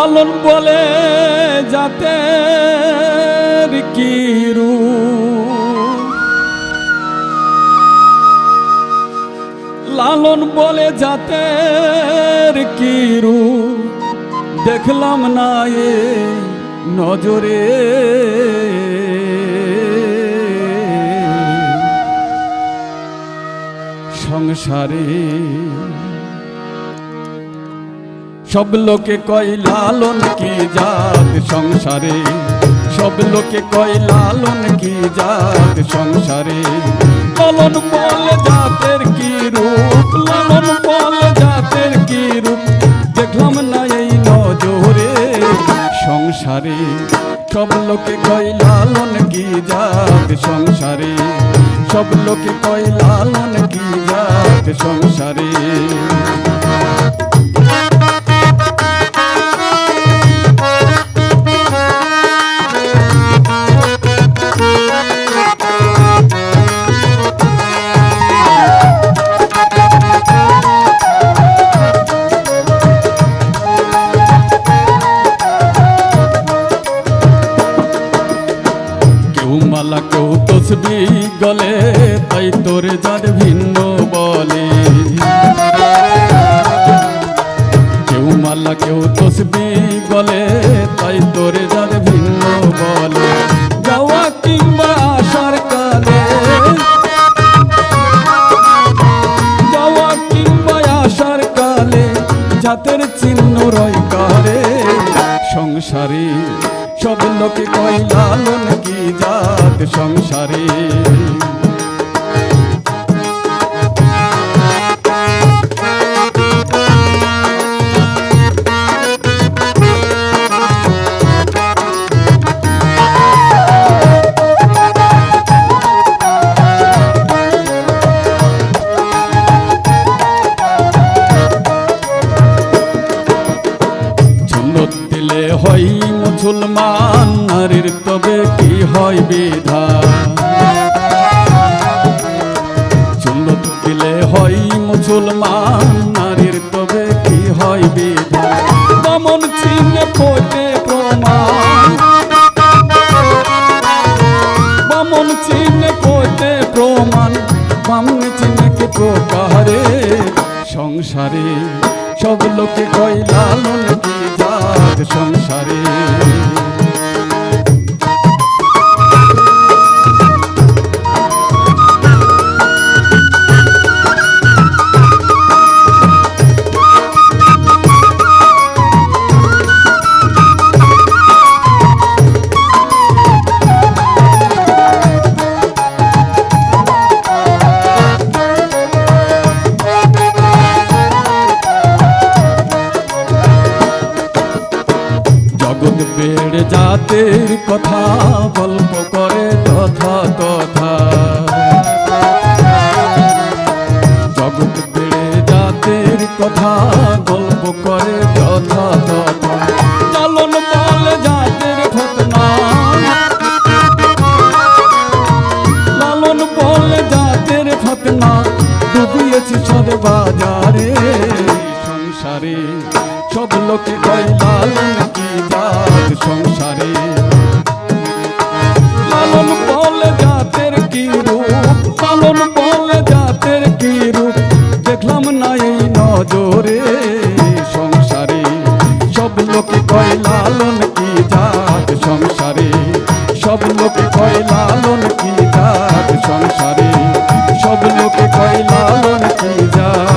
লালন বলে জাতের কি রূপ, লালন বলে জাতের কি রূপ, দেখলাম না এ নজরে। সংসারে সব লোকে কয় লালন কি জাত, সংসারে সব লোকে কয় লালন কি জাত, সংসারে লালন বলে জাতের কি রূপ, লালন বলে জাতের কি রূপ, দেখলাম না এই নজরে। সংসারে সব লোকে কয় লালন কি জাত, সংসারে সব লোকে কয় লালন কি জাত, সংসারে। মালা কেউ তসবি গলে, তাই তোরে যার ভিন্ন বলে। কেউ মালা কেউ তসবি গলে, তাই তোরে যার ভিন্ন বলে। যাওয়া কিংবা আসার কালে, যাওয়া কিংবা আসার কালে, জাতের চিহ্ন রয় কারে। সংসারে সব লোকে কয় লালন কি জাত, সংসারে দিলে হয় মুসলমান, নারীর তবে কি হয় বিধান। সুন্নত দিলে হয় মুসলমান, নারীর তবে কি হয় বিধান। বামন চিহ্নে পড়তে প্রমাণ, বামন চিহ্নে পড়তে প্রমাণ, বামন চিহ্নকে প্রকারে। সংসারে সব লোকে কয় লালন কি জাত, সংসারে জগৎ বেড়ে জাতের কথা গল্প করে তথা তথা। জগৎ বেড়ে জাতের কথা গল্প করে তথা তথা। লালন বলে জাতের ঘটনা, লালন বলে জাতের ঘটনা, ডুবিয়েছি সদ বাজারে। সংসারে সব লোকে কয় লালন কি জাত, সংসারে লালন বলে জাতের কি রূপ, লালন বলে জাতের কি রূপ, দেখলাম না এই নজরে। সংসারে সব লোকে কয় লালন কি জাত, সংসারে সব লোকে কয় লালন কি জাত, সংসারে সব লোকে কয় লালন কি জাত।